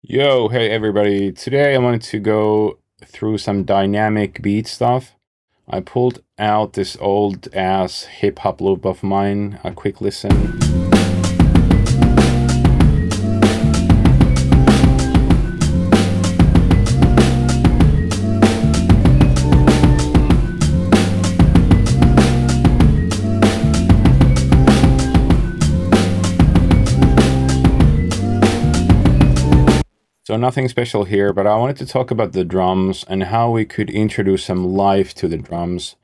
Yo, hey everybody. Today I wanted to go through some dynamic beat stuff. I pulled out this old ass hip hop loop of mine. A quick listen. So nothing special here, but I wanted to talk about the drums and how we could introduce some life to the drums.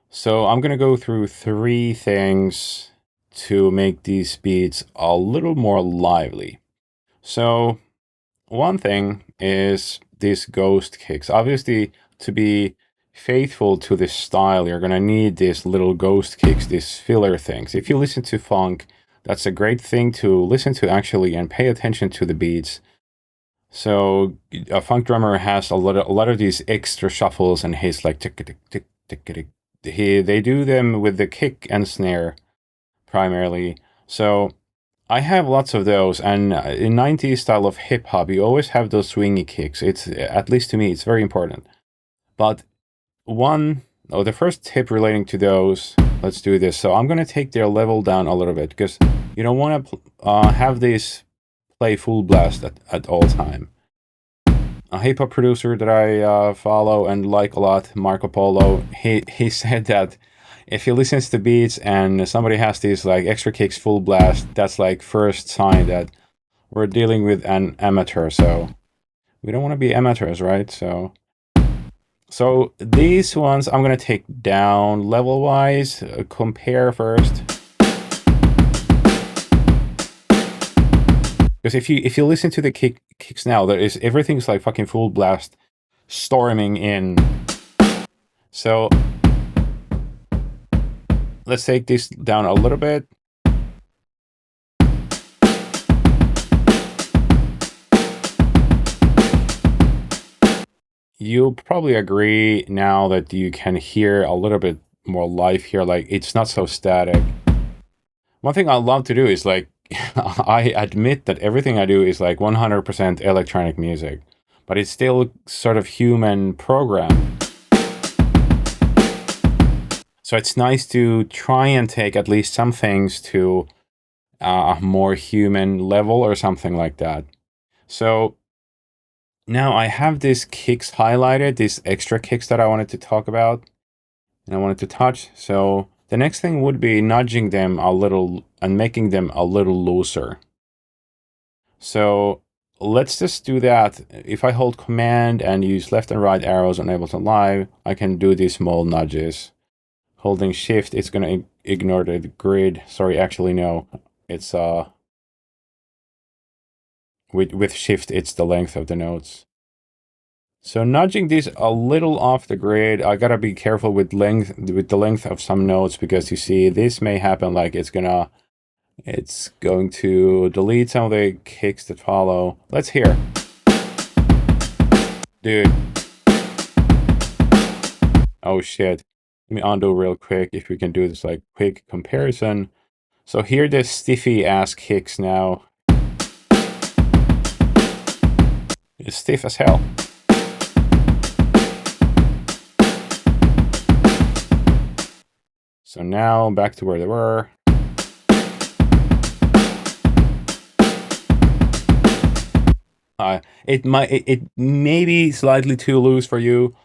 So I'm gonna go through three things to make these beats a little more lively. So one thing is these ghost kicks. Obviously, to be faithful to this style, you're gonna need these little ghost kicks, these filler things. If you listen to funk, that's a great thing to listen to actually and pay attention to the beats. So a funk drummer has a lot of these extra shuffles, and he's like tick tick tick tick tick. They do them with the kick and snare primarily. So I have lots of those, and in 90s style of hip hop, you always have those swingy kicks. It's, at least to me, it's very important. But the first tip relating to those, let's do this. So I'm gonna take their level down a little bit because you don't want to have these play full blast at all time. A hip hop producer that I follow and like a lot, Marco Polo, he said that if he listens to beats and somebody has these like extra kicks full blast, that's like first sign that we're dealing with an amateur. So we don't want to be amateurs, right? So these ones I'm gonna take down level wise. Compare first, because if you listen to the kicks now, there is everything's like fucking full blast, storming in. So let's take this down a little bit. You'll probably agree now that you can hear a little bit more life here, like it's not so static. One thing I love to do is like, I admit that everything I do is like 100% electronic music, but it's still sort of human program. So it's nice to try and take at least some things to a more human level or something like that. So now I have these kicks highlighted, these extra kicks that I wanted to talk about and I wanted to touch. So the next thing would be nudging them a little and making them a little looser. So let's just do that. If I hold command and use left and right arrows on Ableton Live, I can do these small nudges. Holding shift, it's gonna ignore the grid. Sorry, actually no. It's with shift, it's the length of the notes. So nudging these a little off the grid, I gotta be careful with the length of some notes, because you see this may happen, like it's going to delete some of the kicks that follow. Let's hear. Dude. Oh shit. Let me undo real quick if we can do this like quick comparison. So here the stiffy ass kicks now. It's stiff as hell. So now back to where they were. It may be slightly too loose for you,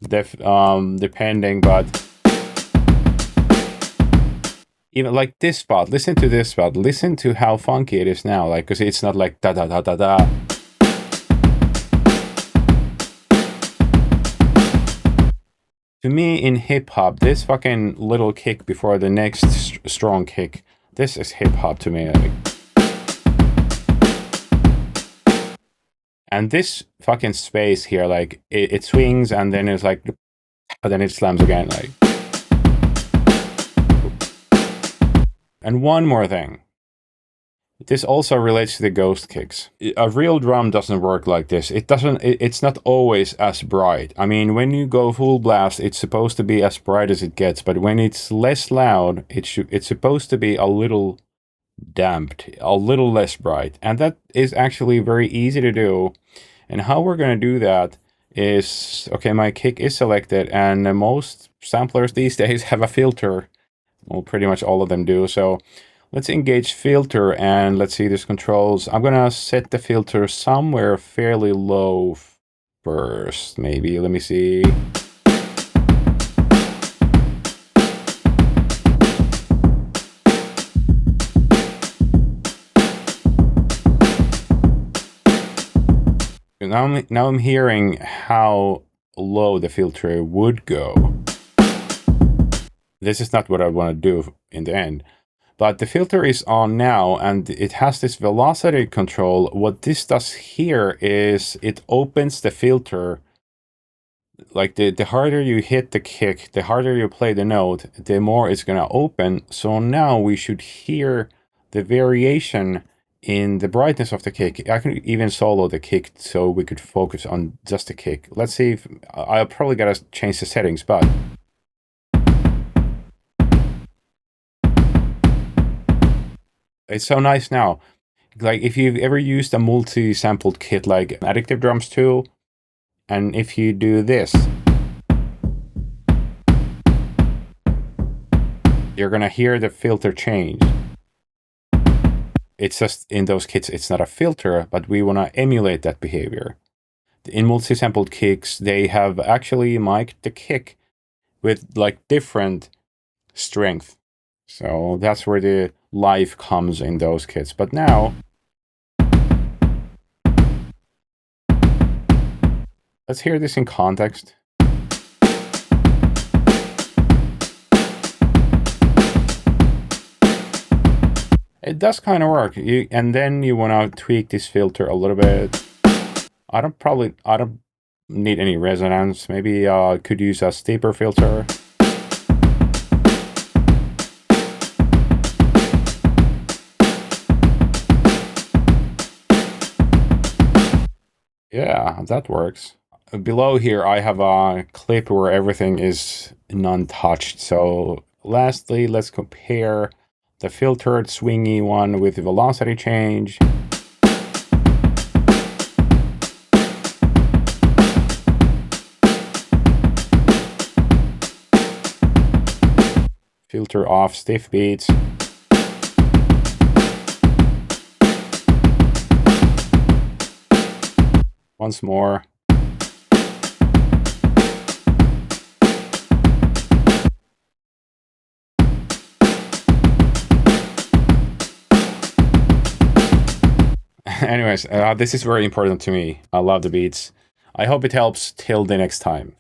depending, but even like this spot, listen to this spot, listen to how funky it is now, like, because it's not like da da da da da. To me, in hip hop, this fucking little kick before the next strong kick, this is hip hop to me. Like, and this fucking space here, like it swings and then it's like, but then it slams again, like. And one more thing. This also relates to the ghost kicks. A real drum doesn't work like this. It's not always as bright. I mean, when you go full blast, it's supposed to be as bright as it gets, but when it's less loud, it's supposed to be a little damped, a little less bright. And that is actually very easy to do. And how we're going to do that is, okay, my kick is selected, and most samplers these days have a filter. Well, pretty much all of them do. So let's engage filter, and let's see these controls. I'm going to set the filter somewhere fairly low first, maybe. Let me see. Now I'm hearing how low the filter would go. This is not what I want to do in the end. But the filter is on now, and it has this velocity control. What this does here is it opens the filter. Like the harder you hit the kick, the harder you play the note, the more it's going to open. So now we should hear the variation in the brightness of the kick. I can even solo the kick so we could focus on just the kick. Let's see if I'll probably gotta change the settings, but it's so nice now. Like if you've ever used a multi-sampled kit like Addictive Drums 2, and if you do this, you're gonna hear the filter change. It's just in those kits, it's not a filter, but we want to emulate that behavior. In multi-sampled kicks, they have actually mic'd the kick with like different strength. So that's where the life comes in those kits. But now, let's hear this in context. It does kind of work. And then you want to tweak this filter a little bit. I don't need any resonance. Maybe I could use a steeper filter. Yeah, that works. Below here, I have a clip where everything is non-touched. So lastly, let's compare the filtered swingy one with the velocity change. Filter off stiff beats. Once more. Anyways, this is very important to me. I love the beats. I hope it helps. Till the next time.